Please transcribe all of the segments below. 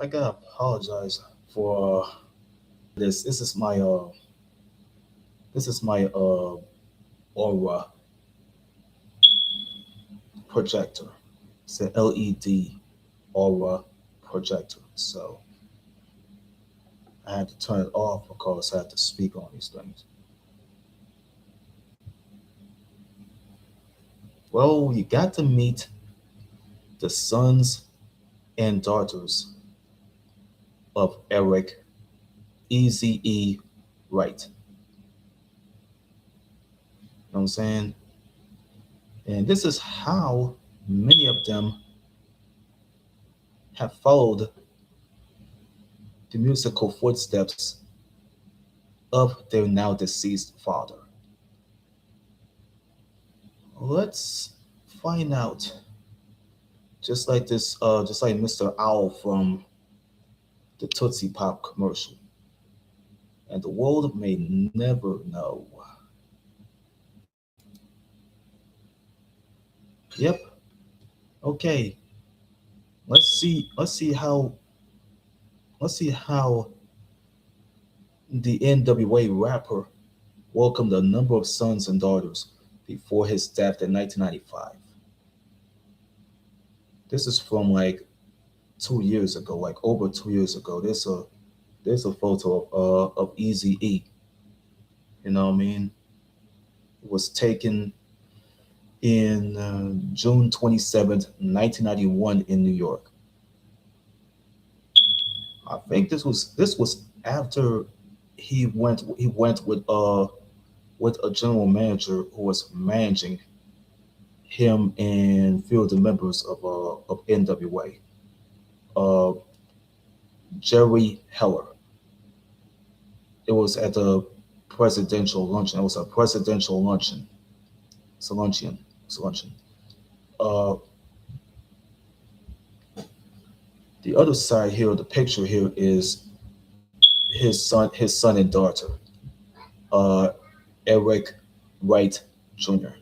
I gotta apologize for this. This is my aura projector. It's an LED aura projector. So I had to turn it off because I had to speak on these things. Well, you got to meet the sons and daughters of Eric Eazy-E Wright. You know what I'm saying? And this is how many of them have followed the musical footsteps of their now deceased father. Let's find out. Just like Mr. Owl from the Tootsie Pop commercial. And the world may never know. Yep. Okay. Let's see how the NWA rapper welcomed a number of sons and daughters before his death in 1995. This is from like 2 years ago, like over 2 years ago. There's a photo of Easy E. You know what I mean? It was taken in June 27th, 1991 in New York. I think this was after he went with a general manager who was managing him and few of the members of NWA. Uh, Jerry Heller. It was at a presidential luncheon. It was a presidential luncheon. It's a luncheon. It's a luncheon. Uh, the other side here, the picture here is his son and daughter, uh, Eric Wright Jr.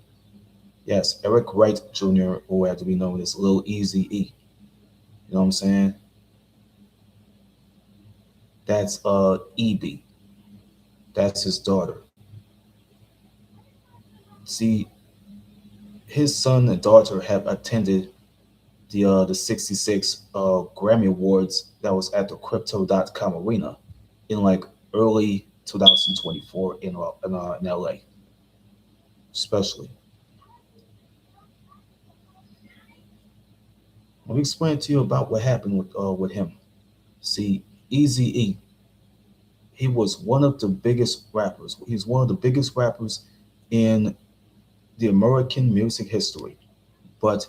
Yes, Eric Wright Jr., who had to be known as Lil Easy E. You know what I'm saying? That's Evie. That's his daughter. See, his son and daughter have attended the 66 Grammy Awards that was at the Crypto.com arena in like early 2024 in LA, especially. Let me explain to you about what happened with him. See, Easy E, he was one of the biggest rappers. He's one of the biggest rappers in the American music history, but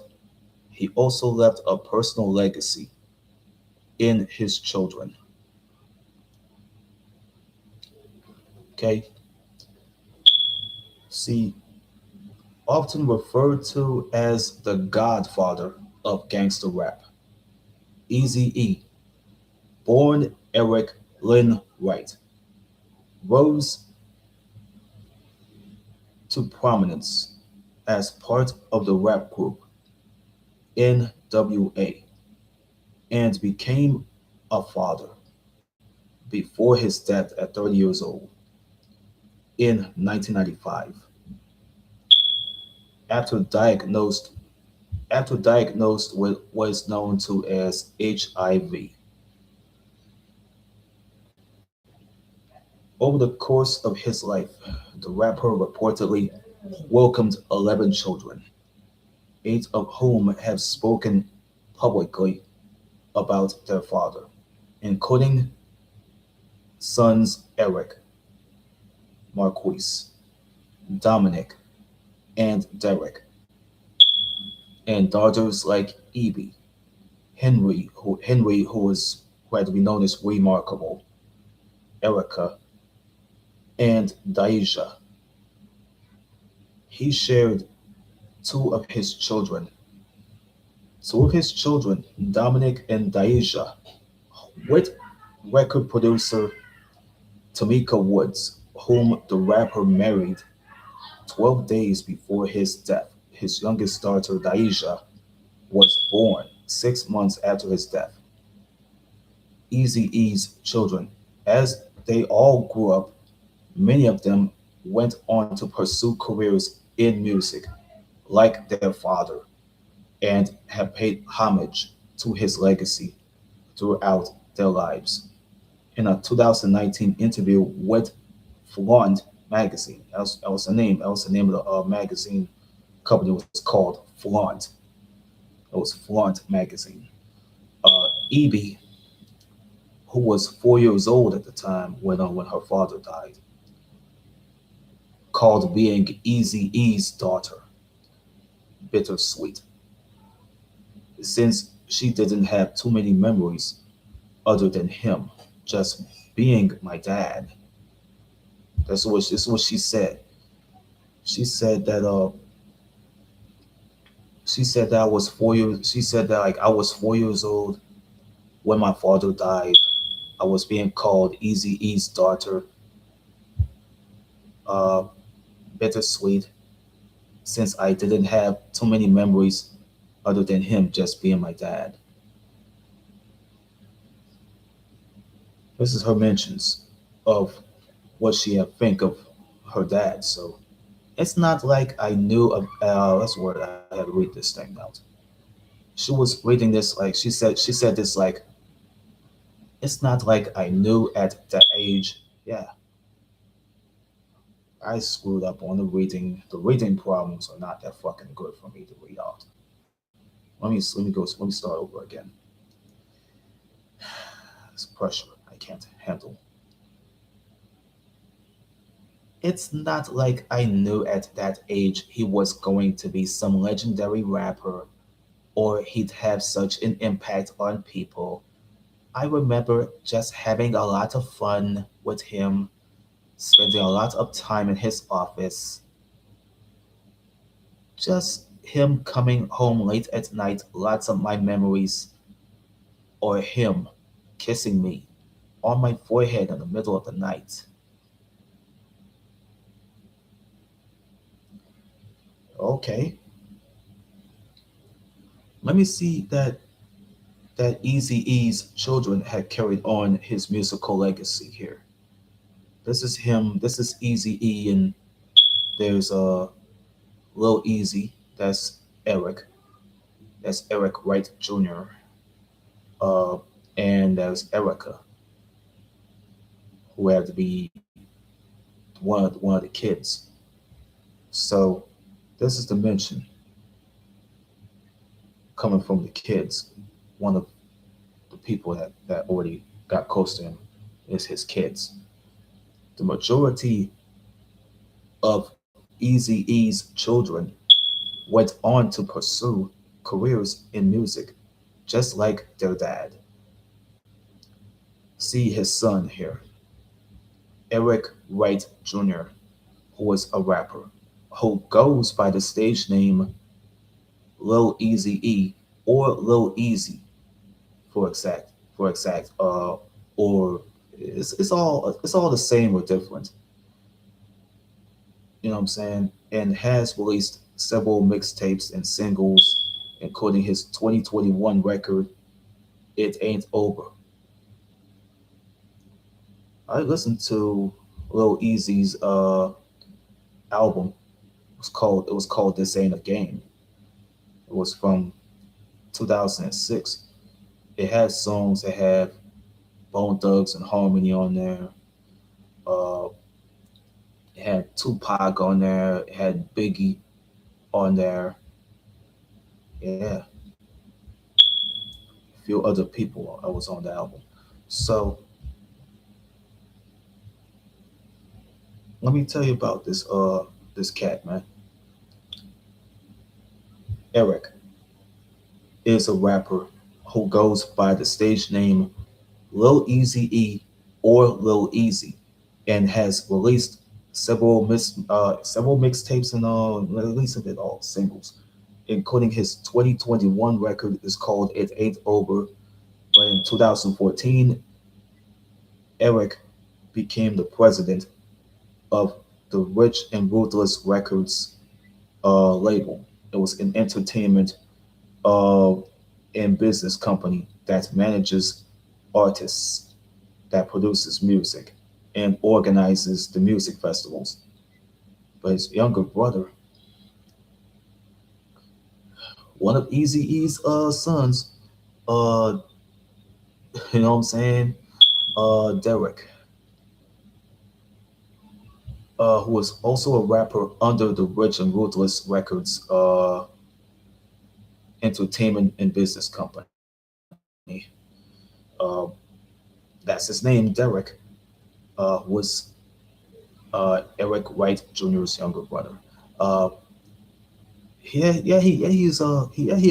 he also left a personal legacy in his children. Okay, see, often referred to as the godfather of gangster rap, Easy E, born Eric Lynn Wright, rose to prominence as part of the rap group NWA and became a father before his death at 30 years old in 1995 after diagnosed with what is known to as HIV. Over the course of his life, the rapper reportedly welcomed 11 children, eight of whom have spoken publicly about their father, including sons Eric, Marquise, Dominic, and Derek, and daughters like Evie, who had to be known as Remarkable, Erica, and Daisha. He shared two of his children. Two of his children, Dominic and Daisha, with record producer Tamika Woods, whom the rapper married 12 days before his death. His youngest daughter, Daisha, was born 6 months after his death. Eazy-E's children. As they all grew up, many of them went on to pursue careers in music, like their father, and have paid homage to his legacy throughout their lives. In a 2019 interview with Flaunt magazine, that was the name of the magazine company was called Flaunt. It was Flaunt magazine. Evie, who was 4 years old at the time when her father died, called being Easy E's daughter bittersweet, since she didn't have too many memories other than him just being my dad. This is what she said. She said that she said that I was 4 years. She said that like I was 4 years old when my father died. I was being called Easy E's daughter, uh, bittersweet, since I didn't have too many memories other than him just being my dad. This is her mentions of what she had think of her dad. So it's not like I knew of. That's what I had to read this thing out. She was reading this like she said this like it's not like I knew at that age. Yeah, I screwed up on the reading. The reading problems are not that fucking good for me to read out. Let me start over again. It's pressure I can't handle. It's not like I knew at that age he was going to be some legendary rapper or he'd have such an impact on people. I remember just having a lot of fun with him, spending a lot of time in his office, just him coming home late at night, lots of my memories, or him kissing me on my forehead in the middle of the night. Okay, let me see that Easy E's children had carried on his musical legacy here. This is him. This is Easy E, and there's Lil Easy. That's Eric. That's Eric Wright Jr. Uh, and there's Erica, who had to be one of the kids. So this is the mention coming from the kids. One of the people that already got close to him is his kids. The majority of Easy E's children went on to pursue careers in music, just like their dad. See his son here, Eric Wright Jr., who was a rapper, who goes by the stage name Lil Easy E or Lil Easy for exact for exact or it's all the same or different. You know what I'm saying? And has released several mixtapes and singles, including his 2021 record "It Ain't Over." I listened to Lil Easy's album. It was called "This Ain't a Game." It was from 2006. It has songs that have Bone Thugs and Harmony on there. Uh, it had Tupac on there. It had Biggie on there. Yeah, a few other people I was on the album. So let me tell you about this cat, man. Eric is a rapper who goes by the stage name Lil Easy E or Lil Easy, and has released several mixtapes and released a bit all singles, including his 2021 record is called "It Ain't Over." But in 2014, Eric became the president of the Rich and Ruthless Records label. It was an entertainment uh, and business company that manages artist that produces music and organizes the music festivals. But his younger brother, one of Eazy-E's sons, uh, you know what I'm saying, Derek, who was also a rapper under the Rich and Ruthless Records entertainment and business company. Uh, that's his name, Derek, was Eric Wright Jr.'s younger brother. Uh, he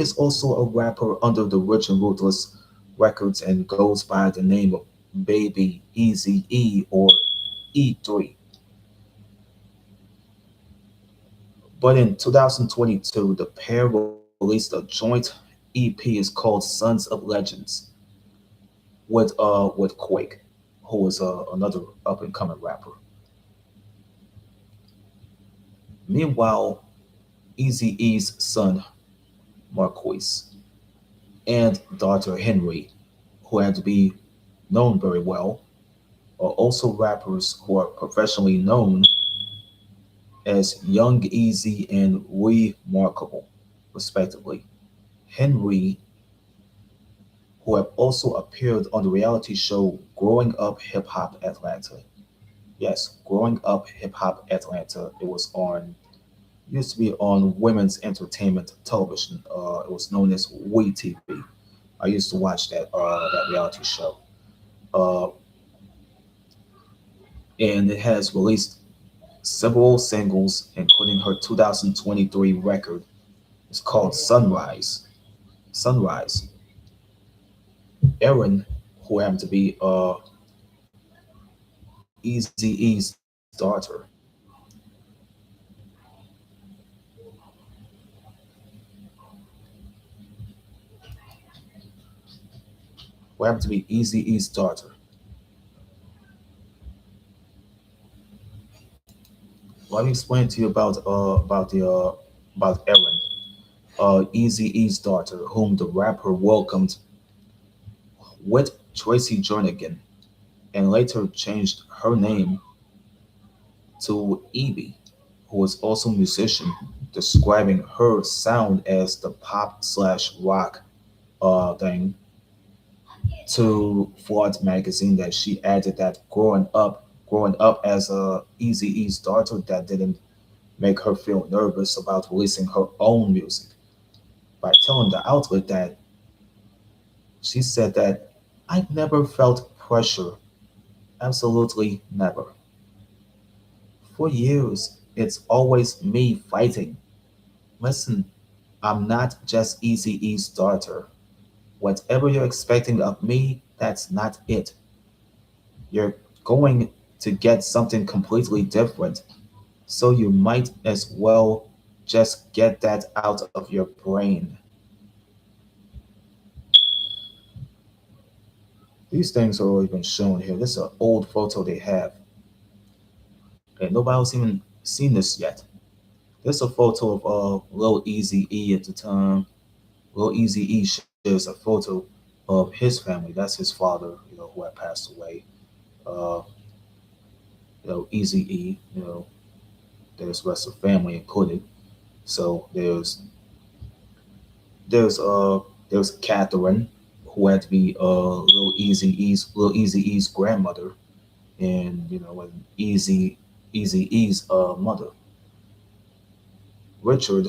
is also a rapper under the Rich and Ruthless Records and goes by the name of Baby Easy E or E3. But in 2022, the pair released a joint EP is called Sons of Legends with Quake, who is another up and coming rapper. Meanwhile, Easy E's son Marquise and daughter Henry, who had to be known very well, are also rappers who are professionally known as Young Easy and Remarkable, respectively. Henry, who have also appeared on the reality show Growing Up Hip Hop Atlanta. Yes, Growing Up Hip Hop Atlanta. It was on used to be on women's entertainment television. It was known as We TV. I used to watch that reality show, uh, and it has released several singles, including her 2023 record. It's called Sunrise. Sunrise. Erin, who happened to be Eazy-E's daughter, who happened to be Eazy-E's daughter. Let me explain to you about Erin, Eazy-E's daughter, whom the rapper welcomed with Tracy Jernigan and later changed her name to Evie, who was also a musician, describing her sound as the pop slash rock thing to Flood magazine that she added that growing up as a Easy E's daughter, that didn't make her feel nervous about releasing her own music by telling the outlet that she said that I never felt pressure, absolutely never. For years, it's always me fighting. Listen, I'm not just Easy E's daughter. Whatever you're expecting of me, that's not it. You're going to get something completely different. So you might as well just get that out of your brain. These things are already been shown here. This is an old photo they have, and nobody's even seen this yet. This is a photo of Lil Easy E at the time. Lil Easy E shares a photo of his family. That's his father, who had passed away. Uh, Easy E, there's rest of family included. So there's Catherine, who had to be Lil Easy E's grandmother, and and Easy E's mother. Richard,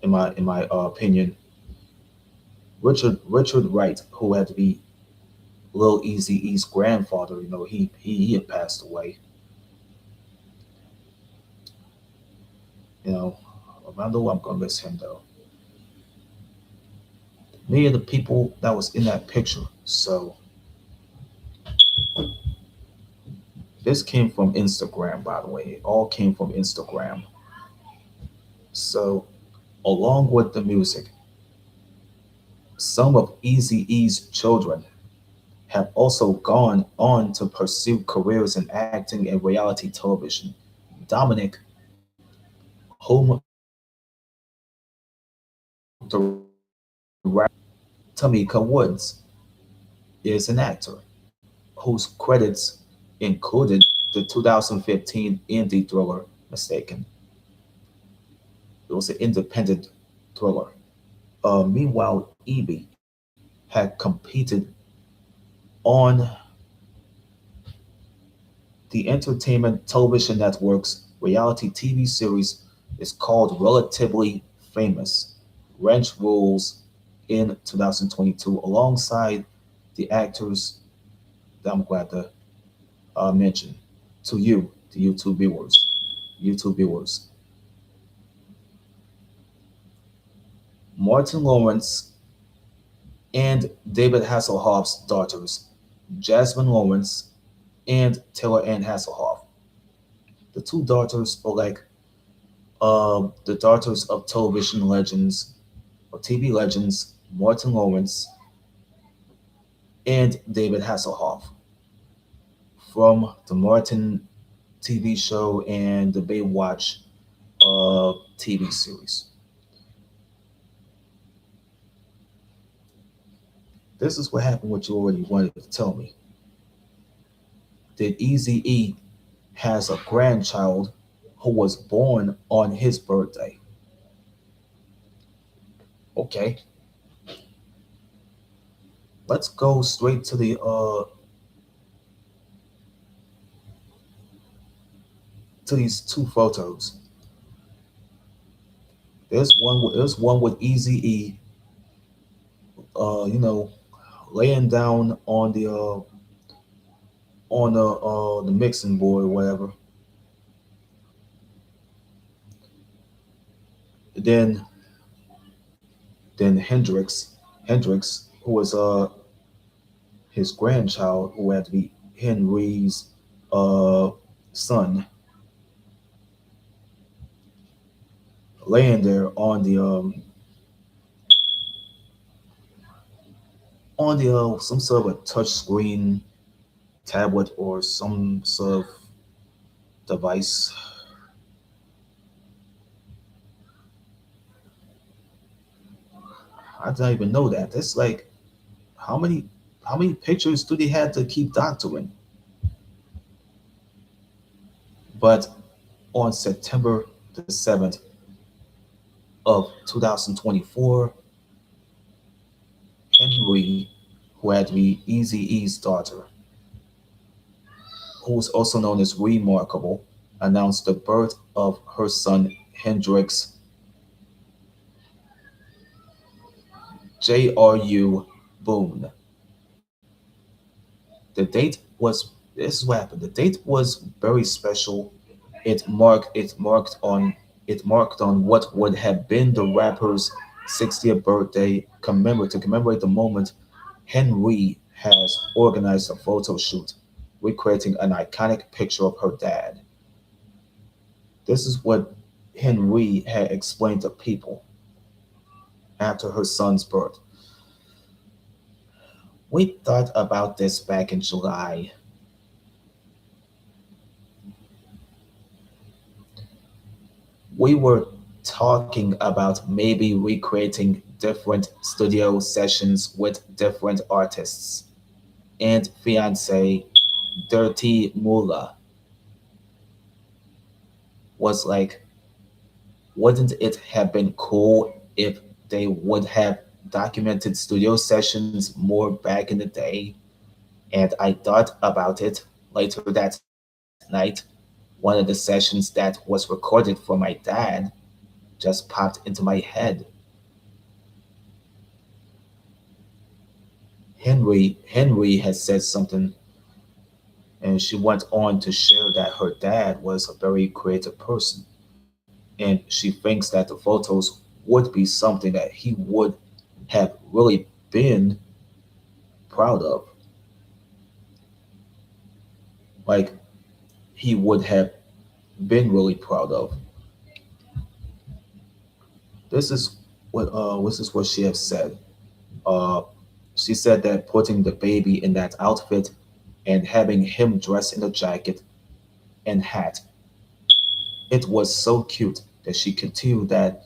in my opinion, Richard Wright, who had to be Lil Easy E's grandfather. He had passed away. You know, I know I'm gonna miss him though. Many of the people that was in that picture. So this came from Instagram, by the way. It all came from Instagram. So along with the music, some of Easy E's children have also gone on to pursue careers in acting and reality television. Dominic, whom the rapper Tamika Woods, is an actor whose credits included the 2015 indie thriller Mistaken. It was an independent thriller. Meanwhile, Evie had competed on the Entertainment Television Network's reality TV series is called Relatively Famous Ranch Rules in 2022 alongside the actors that I'm glad to mention to you, the YouTube viewers. YouTube viewers. Martin Lawrence and David Hasselhoff's daughters, Jasmine Lawrence and Taylor Ann Hasselhoff. The two daughters are like the daughters of television legends or TV legends Martin Lawrence and David Hasselhoff from the Martin TV show and the Baywatch TV series. This is what happened, what you already wanted to tell me. That Eazy-E has a grandchild who was born on his birthday. Okay, let's go straight to these two photos. There's one with Eazy-E, you know, laying down on the mixing board or whatever. Then Hendrix, who was his grandchild, who had to be Henry's uh son, laying there on the some sort of a touch screen tablet or some sort of device. I didn't even know that. That's like how many how many pictures do they have to keep doctoring? But on September the 7th of 2024, Henry, who had to be Eazy-E's daughter, who was also known as Remarkable, announced the birth of her son Hendrix J.R.U. Boone. The date was this is what happened. The date was very special. It marked on what would have been the rapper's 60th birthday. To commemorate the moment, Henry has organized a photo shoot recreating an iconic picture of her dad. This is what Henry had explained to people after her son's birth. We thought about this back in July. We were talking about maybe recreating different studio sessions with different artists. And fiance Dirty Mula was like, wouldn't it have been cool if they would have documented studio sessions more back in the day? And I thought about it later that night. One of the sessions that was recorded for my dad just popped into my head. Henry has said something, and she went on to share that her dad was a very creative person, and she thinks that the photos would be something that he would have really been proud of. Like he would have been really proud of. This is what she has said. Uh, she said that putting the baby in that outfit and having him dressed in a jacket and hat, it was so cute that she continued that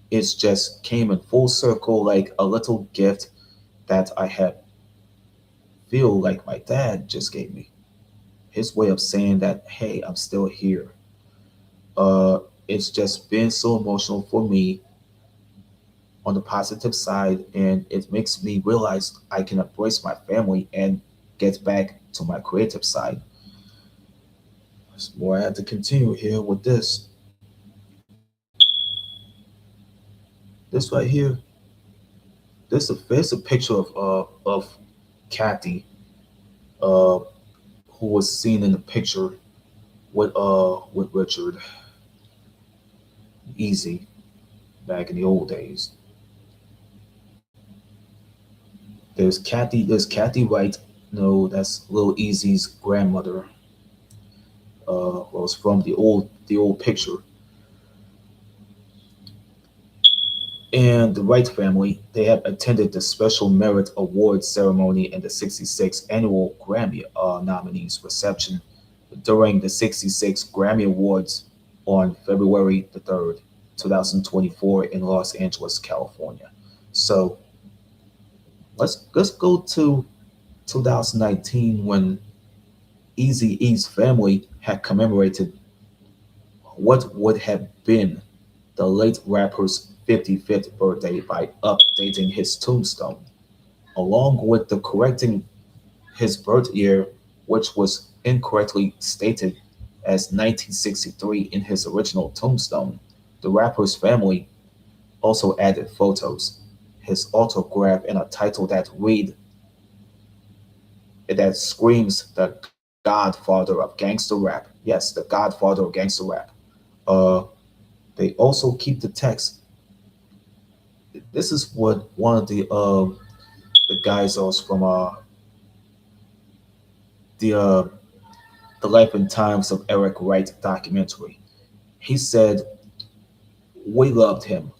it just came in full circle like a little gift that I had feel like my dad just gave me. His way of saying that, hey, I'm still here. Uh, it's just been so emotional for me on the positive side, and it makes me realize I can embrace my family and get back to my creative side. There's more I have to continue here with this. This right here, there's a picture of Kathy, uh, who was seen in the picture with Richard Easy back in the old days. There's Kathy Wright. No, that's Lil Easy's grandmother. Was from the old picture. And the Wright family, they have attended the Special Merit Awards ceremony and the 66th annual Grammy nominees reception during the 66th Grammy Awards on February the 3rd, 2024 in Los Angeles, California. So let's go to 2019 when Eazy-E's family had commemorated what would have been the late rapper's 55th birthday by updating his tombstone, along with the correcting his birth year, which was incorrectly stated as 1963 in his original tombstone. The rapper's family also added photos, his autograph, and a title that screams the Godfather of gangster rap. Yes, the Godfather of gangster rap. Uh, they also keep the text. This is what one of the guys was from the uh, the Life and Times of Eric Wright documentary. He said, "We loved him,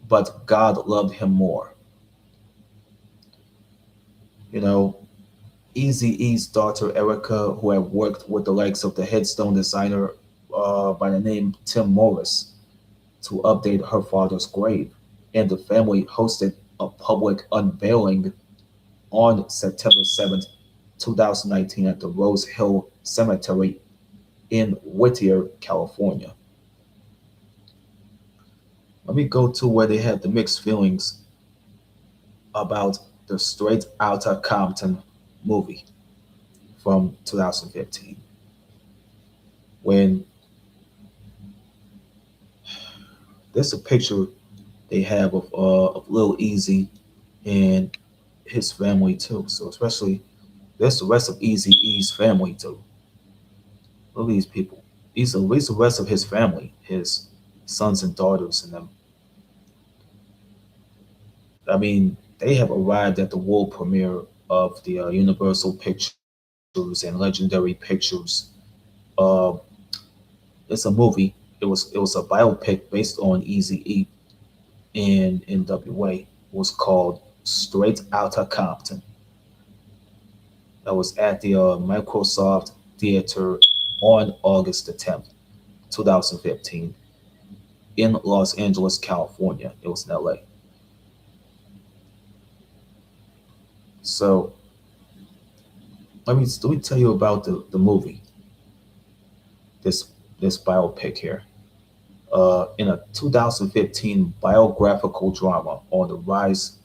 but God loved him more." You know, Eazy-E's daughter Erica, who had worked with the likes of the headstone designer by the name Tim Morris to update her father's grave, and the family hosted a public unveiling on September 7th, 2019 at the Rose Hill Cemetery in Whittier, California. Let me go to where they had the mixed feelings about the Straight Outta Compton movie from 2015. When there's a picture they have of Lil Easy and his family too. So especially there's the rest of Easy E's family too. Look at these people. These the rest of his family, his sons and daughters, and them. I mean, they have arrived at the world premiere of the Universal Pictures and Legendary Pictures. Uh, it's a movie. It was a biopic based on Easy E in NWA. It was called Straight Outta Compton. That was at the Microsoft Theater on August the 10th, 2015, in Los Angeles, California. It was in LA. So let me tell you about the movie, this this biopic here. In a 2015 biographical drama on the rise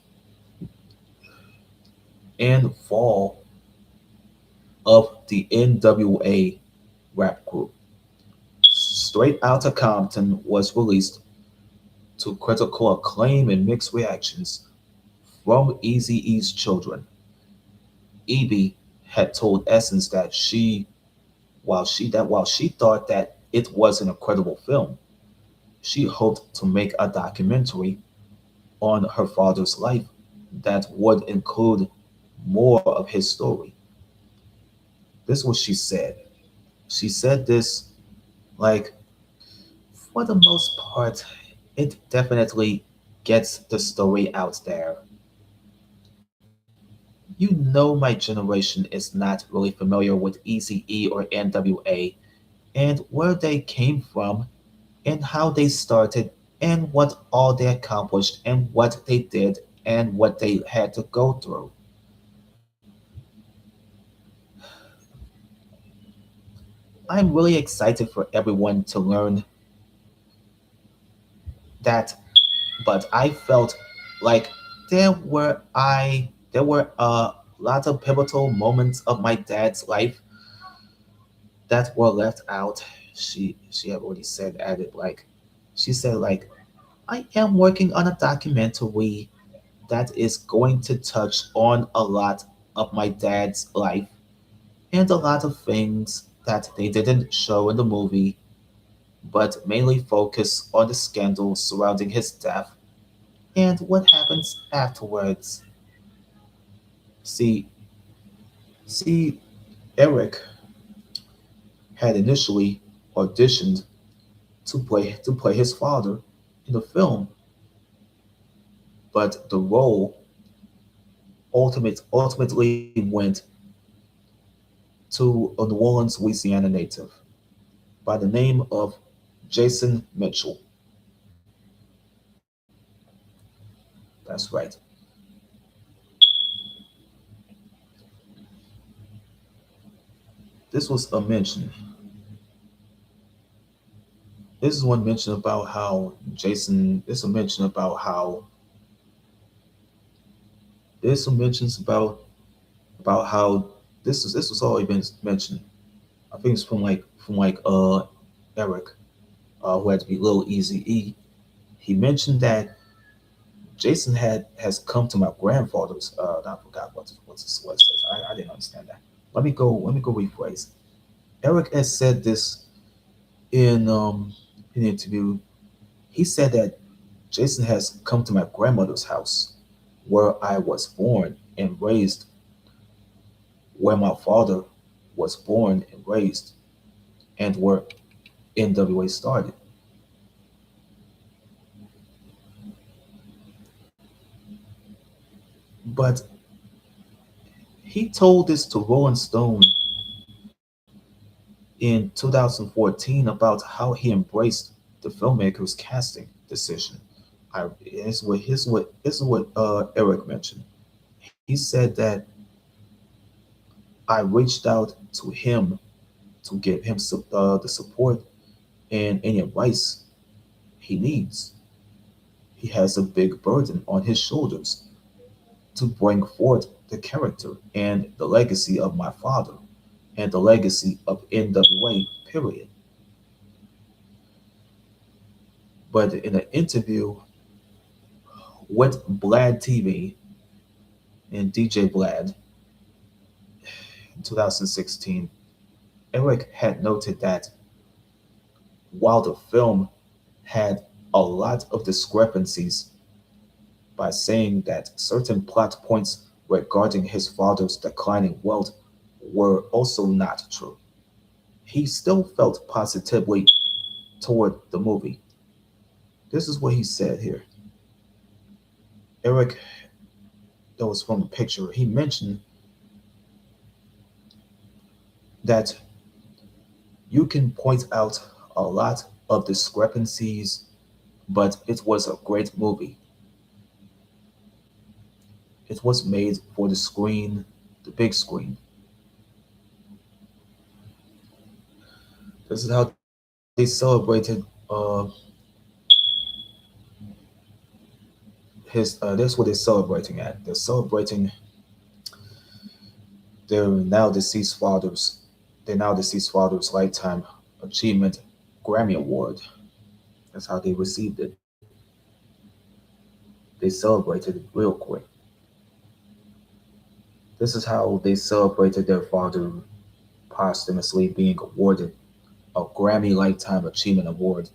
and fall of the NWA rap group. Straight Outta Compton was released to critical acclaim and mixed reactions from Eazy-E's children. Evie had told Essence that while she thought that it was an incredible film, she hoped to make a documentary on her father's life that would include more of his story. This is what she said. She said this like, for the most part, it definitely gets the story out there. You know, my generation is not really familiar with Eazy-E or NWA and where they came from and how they started and what all they accomplished and what they did and what they had to go through. I'm really excited for everyone to learn that, but I felt like there were a lot of pivotal moments of my dad's life that were left out. She had already said added like she said like I am working on a documentary that is going to touch on a lot of my dad's life and a lot of things that they didn't show in the movie, but mainly focus on the scandal surrounding his death and what happens afterwards. See, see, Eric had initially auditioned to play his father in the film, but the role ultimately went to a New Orleans, Louisiana native by the name of Jason Mitchell. That's right. This was a mention. This is one mention about how Jason. This is a mention about how. There's some mentions about how this was already been mentioned. I think it's from Eric, who had to be Little Eazy-E. He mentioned that Jason has come to my grandfather's. I forgot what it says. I didn't understand that. Let me go rephrase. Eric has said this in an interview. He said that Jason has come to my grandmother's house, where I was born and raised, where my father was born and raised, and where NWA started. But he told this to Rolling Stone in 2014 about how he embraced the filmmaker's casting decision. I this is what Eric mentioned. He said that I reached out to him to give him the support and any advice he needs. He has a big burden on his shoulders to bring forth the character and the legacy of my father and the legacy of NWA, period. But in an interview with Blad TV and DJ Blad in 2016, Eric had noted that while the film had a lot of discrepancies by saying that certain plot points regarding his father's declining wealth were also not true, he still felt positively toward the movie. This is what he said here. Eric, that was from a picture, he mentioned that you can point out a lot of discrepancies, but it was a great movie. It was made for the screen, the big screen. This is how they celebrated that's what they're celebrating at. They're celebrating their now deceased father's their now deceased father's lifetime achievement Grammy Award. That's how they received it. They celebrated it real quick. This is how they celebrated their father posthumously being awarded a Grammy Lifetime Achievement Award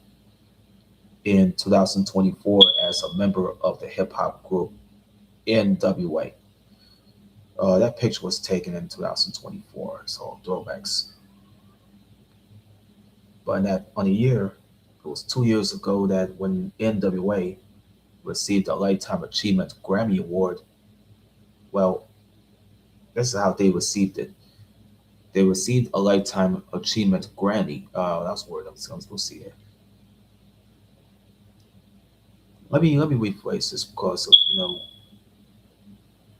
in 2024 as a member of the hip hop group NWA. That picture was taken in 2024, so throwbacks. But in that on a year, it was 2 years ago that when NWA received a Lifetime Achievement Grammy Award. Well, this is how they received it. They received a Lifetime Achievement Grammy. That's the word I'm supposed to see it. Let me rephrase this because of,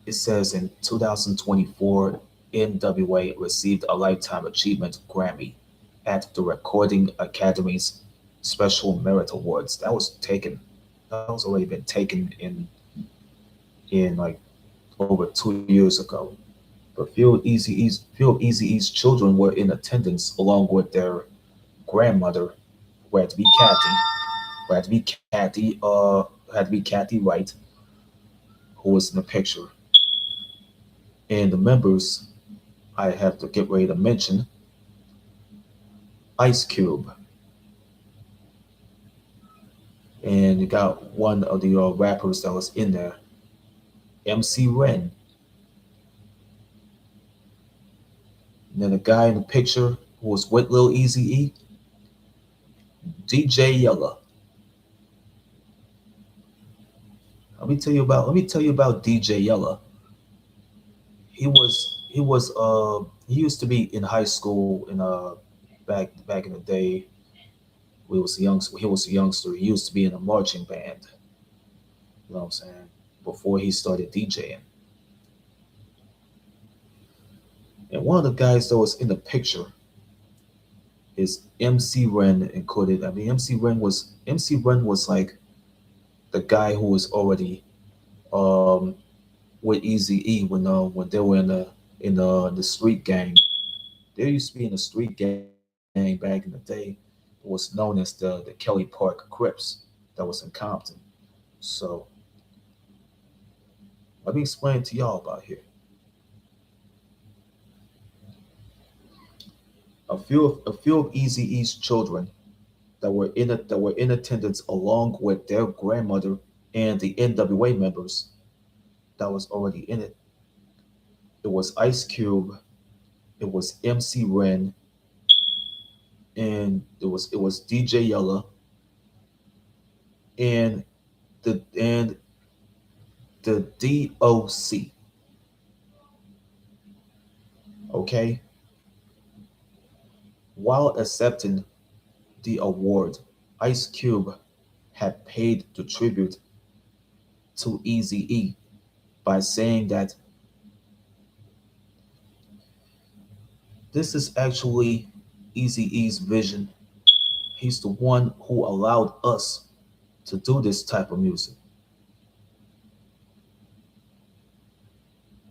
it says in 2024 NWA received a Lifetime Achievement Grammy. at the Recording Academy's Special Merit Awards. That was taken. That was already been taken in like over 2 years ago. But Phil Eazy-E's children were in attendance along with their grandmother, who had to be Kathy, who had to be Kathy Wright, who was in the picture. And the members I have to get ready to mention: Ice Cube, and you got one of the rappers that was in there, MC Ren, and then the guy in the picture who was with Lil Eazy-E, DJ Yella. Let me tell you about DJ Yella. He used to be in high school in back in the day. He was a youngster. He used to be in a marching band. You know what I'm saying? Before he started DJing. And one of the guys that was in the picture is MC Ren included. I mean, MC Ren was like the guy who was already um with Eazy-E when they were in the street gang. There used to be in the street gang back in the day. It was known as the Kelly Park Crips that was in Compton. So let me explain to y'all about here. A few of Eazy-E's children that were in attendance along with their grandmother and the NWA members that was already in it. It was Ice Cube, it was MC Ren, and it was DJ Yella, and the DOC. Okay, while accepting the award, Ice Cube had paid the tribute to Eazy-E by saying that this is actually Eazy-E's vision. He's the one who allowed us to do this type of music.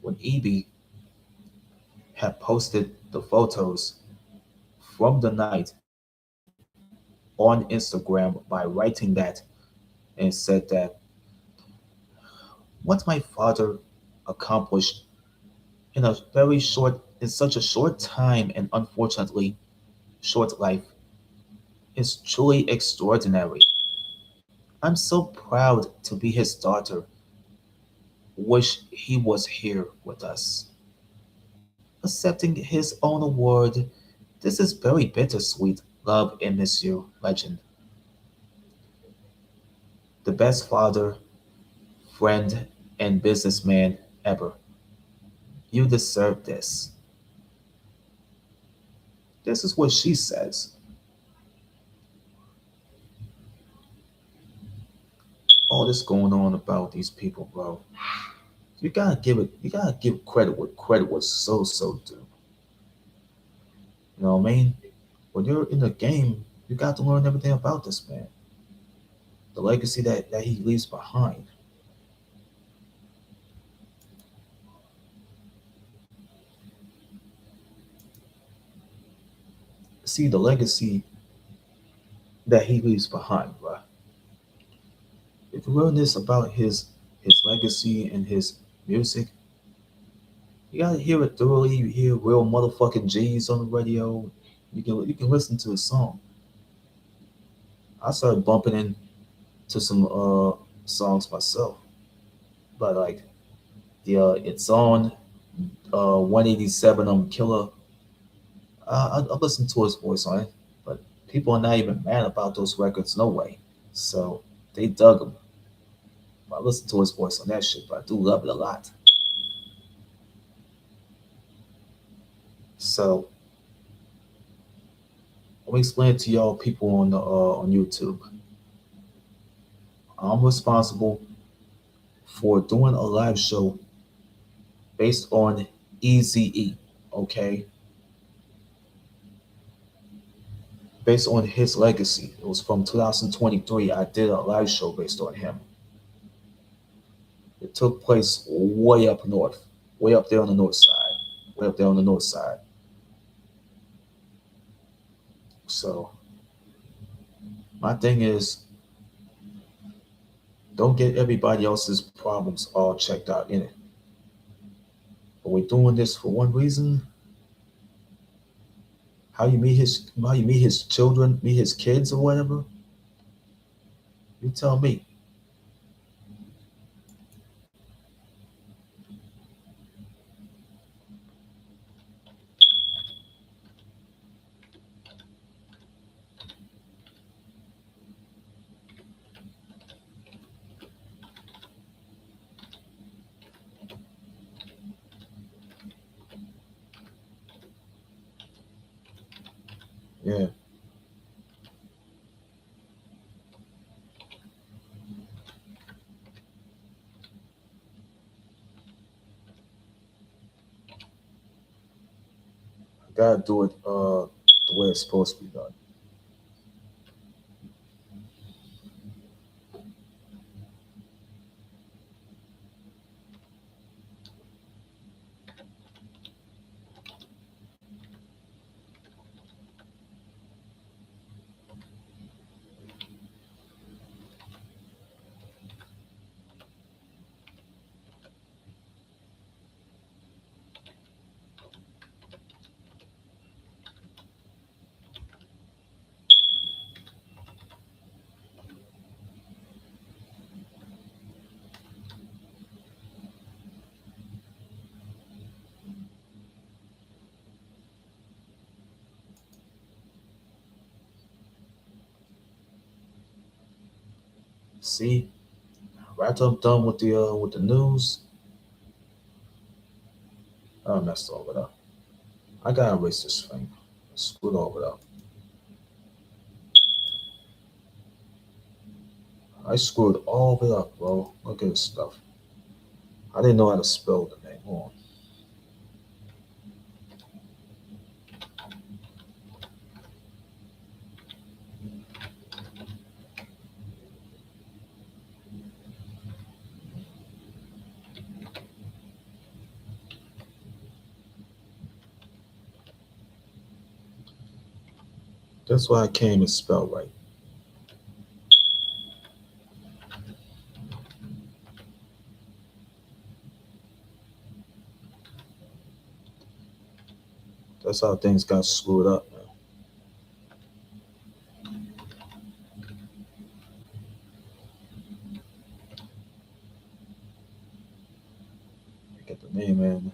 When EB had posted the photos from the night on Instagram by writing that and said that what my father accomplished in such a short time and unfortunately short life is truly extraordinary. I'm so proud to be his daughter. Wish he was here with us. Accepting his own award, this is very bittersweet. Love and miss you, legend. The best father, friend, and businessman ever. You deserve this. This is what she says. All this going on about these people, bro. You gotta give credit what credit was so due. You know what I mean? When you're in the game, you got to learn everything about this man. The legacy that he leaves behind. See the legacy that he leaves behind, bro. If you learn this about his legacy and his music, you gotta hear it thoroughly. You hear real motherfucking G's on the radio. You can listen to a song. I started bumping into some songs myself, but like the it's on 187 Killer. I listened to his voice on it, but people are not even mad about those records, no way. So they dug him. I listened to his voice on that shit, but I do love it a lot. So let me explain to y'all people on YouTube. I'm responsible for doing a live show based on Eazy-E. Okay, based on his legacy. It was from 2023. I did a live show based on him. It took place way up north, way up there on the north side, way up there on the north side. So my thing is, don't get everybody else's problems all checked out in it. But we're doing this for one reason. How you meet his children, meet his kids or whatever. You tell me. Yeah, I gotta do it the way it's supposed to be done. See, right after I'm done with the news, I messed all it up. I gotta erase this thing. Screwed all it up. I screwed all of it up, bro. Look at this stuff. I didn't know how to spell the name. Hold on. That's why I can't even spell right. That's how things got screwed up, man. Get the name in.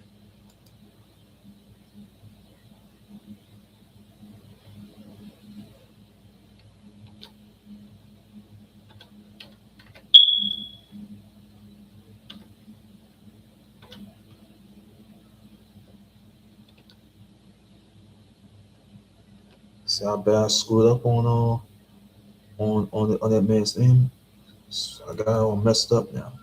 See how bad I screwed up on that man's name. So I got it all messed up now.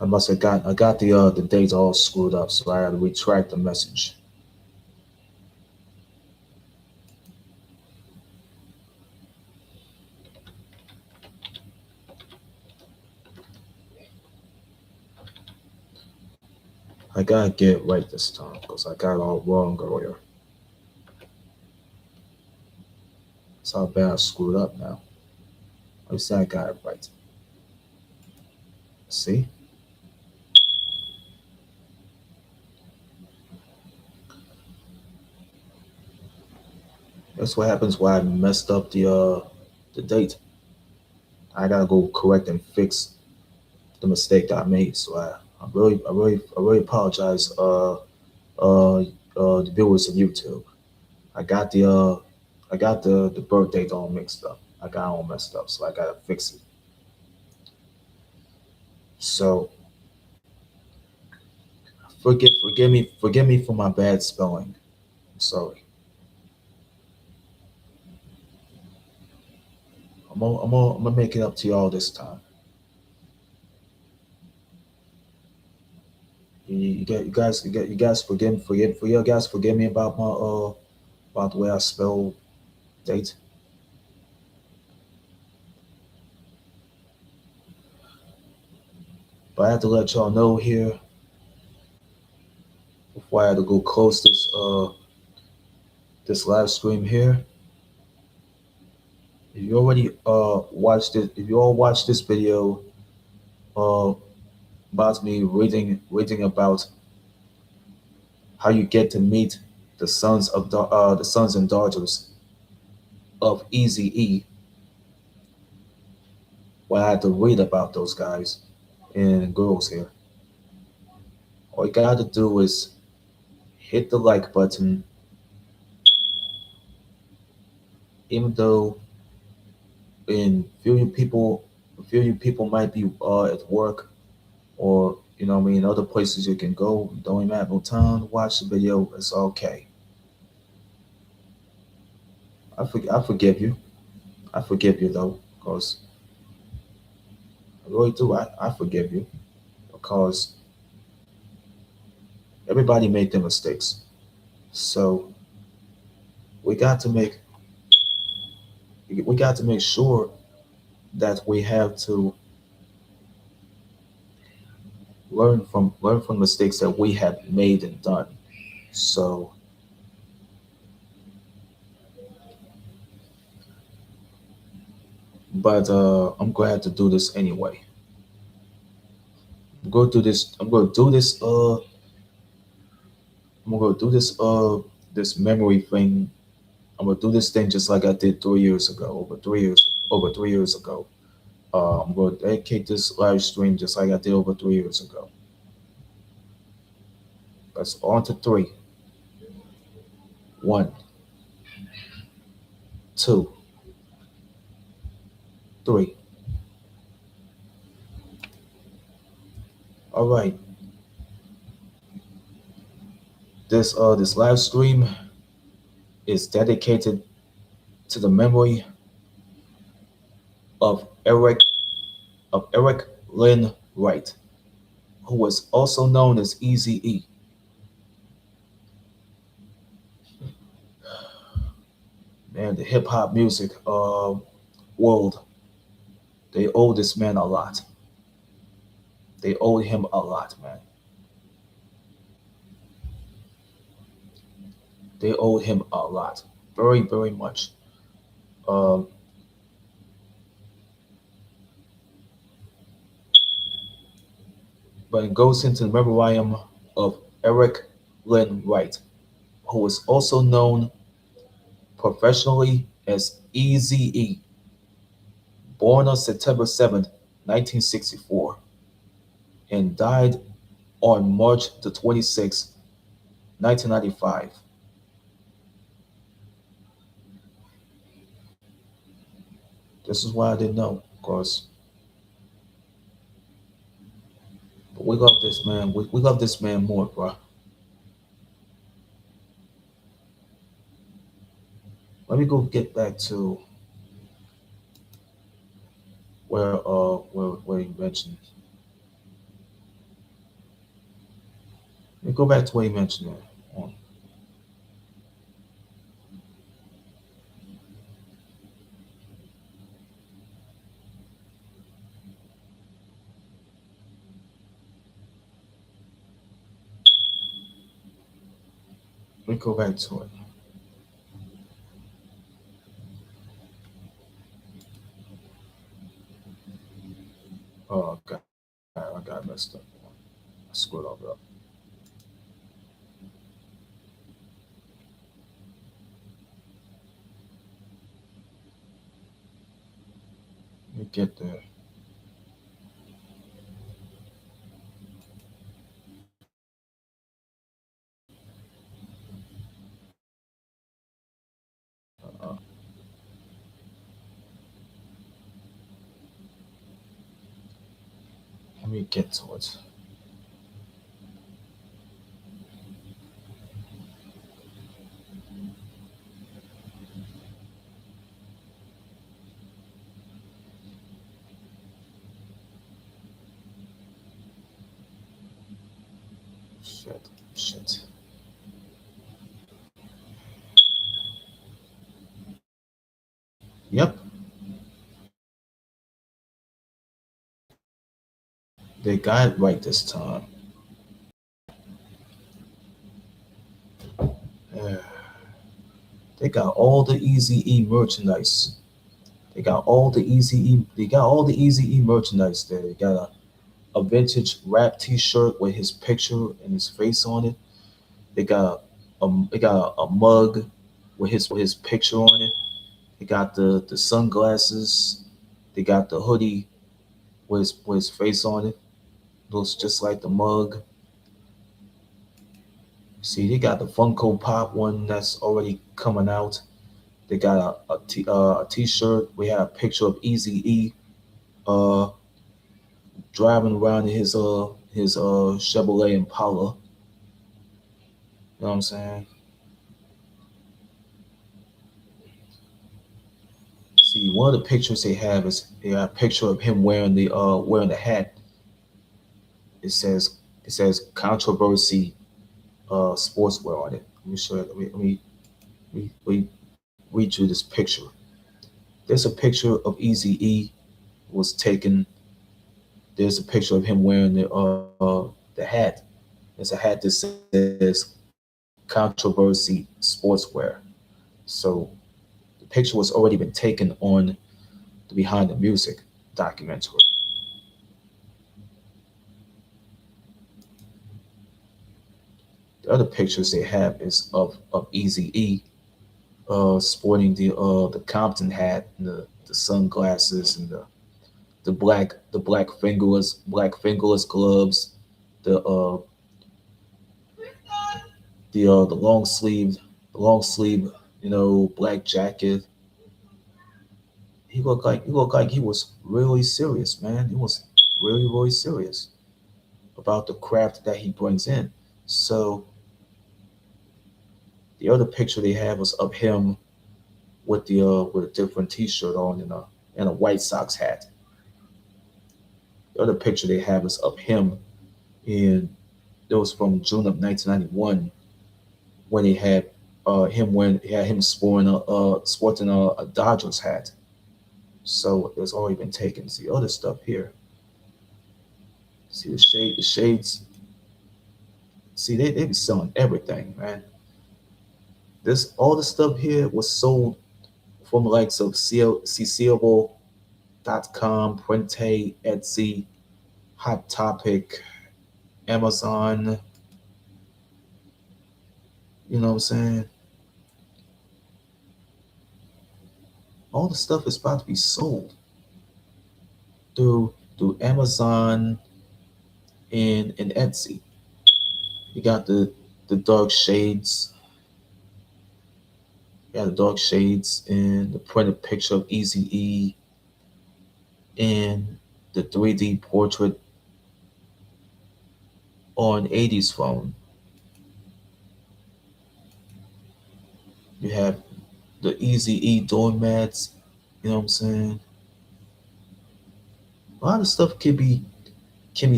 I got the dates all screwed up, so I had to retract the message. I gotta get it right this time because I got it all wrong earlier. That's how bad I screwed up now. At least I got it right. See? That's what happens when I messed up the date. I gotta go correct and fix the mistake that I made. So I really apologize, the viewers of YouTube. I got the birth date all mixed up. I got it all messed up, so I gotta fix it. So forgive me for my bad spelling. I'm sorry. I'm gonna make it up to y'all this time. You guys forgive for you guys forgive me about my about the way I spell date. But I have to let y'all know here before I had to go close this live stream here. If you already watched it, if you all watched this video uh about me reading about how you get to meet the sons and daughters of Eazy-E, well, I had to read about those guys and girls here. All you gotta do is hit the like button, even though in few you people might be at work or what I mean other places you can go. Don't even have no time to watch the video. It's okay. I forgive you. I forgive you though, because I really do. I forgive you because everybody made their mistakes. So we got to make we got to make sure that we have to learn from mistakes that we have made and done. So, but I'm glad to do this anyway. I'm going to do this. I'm going to do this. I'm going to do this memory thing. I'm going to do this thing just like I did 3 years ago. Over 3 years ago. I'm going to dedicate this live stream just like I did over 3 years ago. That's on to three. One, two, three. All right. This live stream is dedicated to the memory of Eric Lynn Wright, who was also known as Eazy-E. Man, the hip hop music world, they owe this man a lot. They owe him a lot, man. They owe him a lot, very very much. Um, but it goes into the memoriam of Eric Lynn Wright, who was also known professionally as Eazy-E, born on September 7th, 1964, and died on March the 26th, 1995. This is why I didn't know, because we love this man. We love this man more, bro. Let me go get back to where he mentioned. Let me go back to where he mentioned it. Let me go back to it. Oh God, I got messed up. I screwed all up. Let me get there. Uh, Let me get to it. Shit, shit. Yep, they got it right this time. Yeah. They got all the Eazy-E merchandise. They got all the Eazy-E. They got all the Eazy-E merchandise there. They got a vintage rap T-shirt with his picture and his face on it. They got a mug with his picture on it. They got the sunglasses. They got the hoodie with his face on it. Looks just like the mug. See, they got the Funko Pop one that's already coming out. They got a T-shirt. We have a picture of Eazy-E uh, driving around in his Chevrolet Impala. You know what I'm saying? See, one of the pictures they have is they got a picture of him wearing the hat. It says it says controversy sportswear on it. Let me show you. Let me read you this picture. There's a picture of Easy E was taken. There's a picture of him wearing the hat. There's a hat that says controversy sportswear. So the picture was already been taken on the Behind the Music documentary. The other pictures they have is of Easy E sporting the Compton hat and the sunglasses and the black fingerless gloves, the long sleeve black jacket. He looked like he was really serious, man. He was really serious about the craft that he brings in. So the other picture they have was of him with a different T-shirt on and a White Sox hat. The other picture they have is of him in it was from June of 1991 when he had him sporting a Dodgers hat. So it's already been taken. See other stuff here. See the shades. See they be selling everything, man. This all the stuff here was sold from the likes of Cecilable.com, Prente, Etsy, Hot Topic, Amazon. You know what I'm saying? All the stuff is about to be sold through Amazon and Etsy. You got the dark shades. You got the dark shades and the printed picture of Easy E and the 3D portrait on 80s phone. You have the Easy E doormats. You know what I'm saying? A lot of stuff can be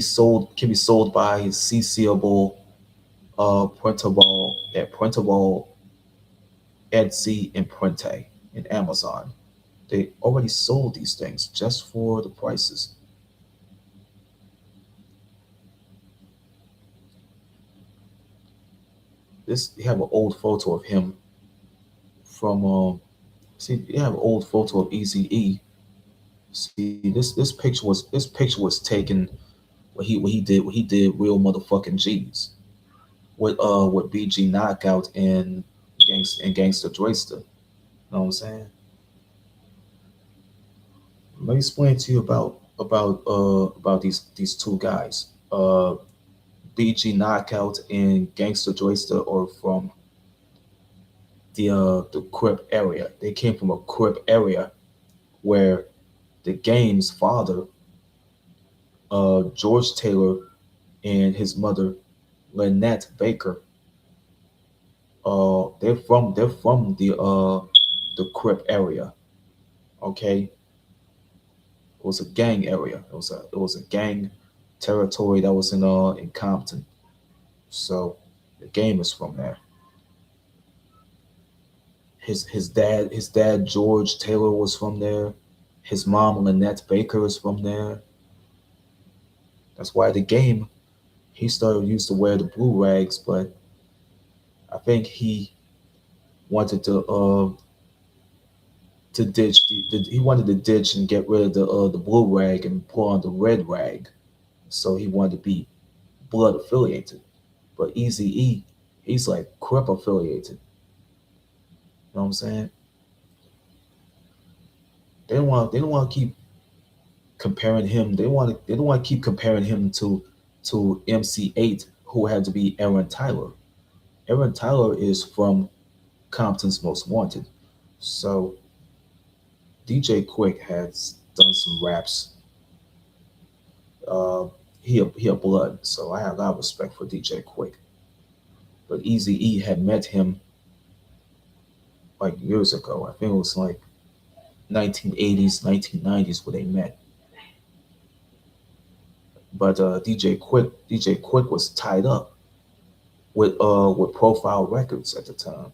sold by CCable, printable, Etsy, and Printe and Amazon. They already sold these things just for the prices. This you have an old photo of him from see you have an old photo of Easy E. See this picture was taken when he did real motherfucking G's with BG Knockout and Gangster Joyster. You know what I'm saying? Let me explain to you about these two guys. BG Knockout and Gangster Joyster are from the Crip area. They came from a Crip area where the game's father, George Taylor, and his mother, Lynette Baker, they're from the Crip area. Okay, it was a gang area. It was a gang territory that was in Compton. So the game is from there. His dad George Taylor was from there. His mom Lynette Baker is from there. That's why the game he started used to wear the blue rags, but I think he wanted to ditch he wanted to ditch and get rid of the blue rag and put on the red rag. So he wanted to be blood affiliated. But Easy E, he's like Crip affiliated. You know what I'm saying? They don't want to keep comparing him. They don't want to keep comparing him to MC8, who had to be Aaron Tyler. Aaron Tyler is from Compton's Most Wanted. So DJ Quick has done some raps. Uh, he a blood, so I have a lot of respect for DJ Quick. But Easy E had met him like years ago. I think it was like 1980s, 1990s where they met. But DJ Quick was tied up with Profile Records at the time.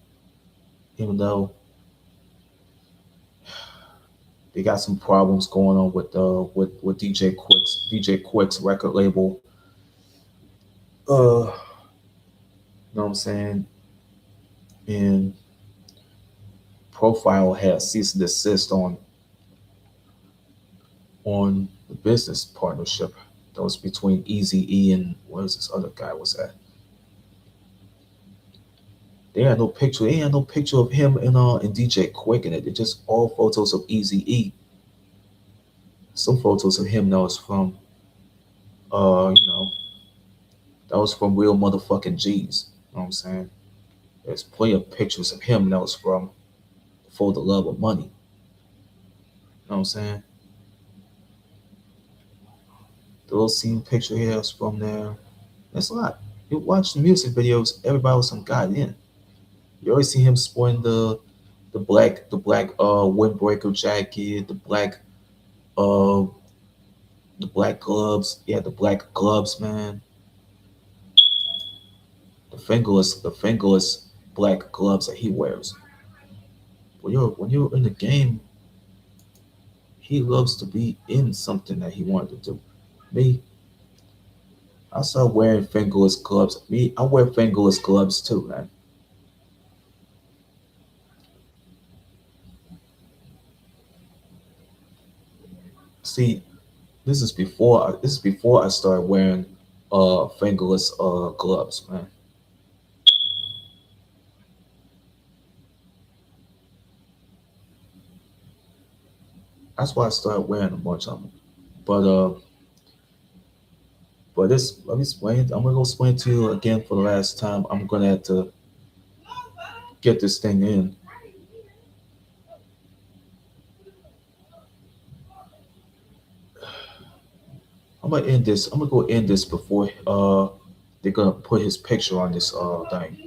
Even though they got some problems going on with DJ Quick's record label. You know what I'm saying? And Profile had cease and desist on the business partnership that was between Eazy-E and what is this other guy was that? They had no picture of him and DJ Quick in it. It's just all photos of Eazy-E. Some photos of him that was from you know, that was from real motherfucking G's. You know what I'm saying? There's plenty of pictures of him that was from For the Love of Money. You know what I'm saying? The little scene picture here is from there. That's a lot. You watch the music videos, everybody was some guy in. You always see him sporting the black windbreaker jacket, uh the black gloves. Yeah, the black gloves, man. The fingerless black gloves that he wears. When you're in the game, he loves to be in something that he wanted to do. Me, I started wearing fingerless gloves. Me, I wear fingerless gloves too, man. See, this is before I started wearing fingerless gloves, man. That's why I started wearing a bunch of them. But this let me explain. I'm gonna go explain to you again for the last time. I'm gonna have to get this thing in. I'm gonna end this. I'm gonna go end this before they're gonna put his picture on this thing.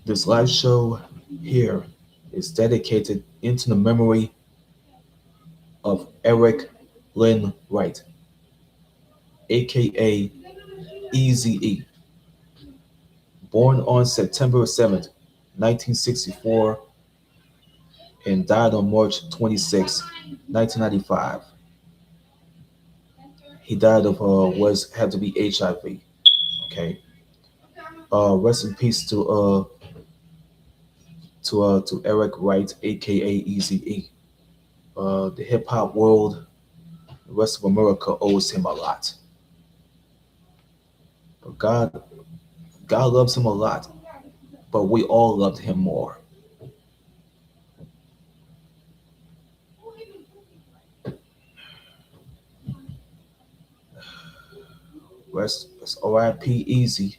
This live show here is dedicated into the memory of Eric Lynn Wright, aka Eazy-E, born on September 7th, 1964, and died on March 26th, 1995. He died of was had to be HIV. Okay. Rest in peace to Eric Wright, aka Eazy-E. The hip hop world, the rest of America owes him a lot. But God loves him a lot, but we all loved him more. Rest, R.I.P. Easy.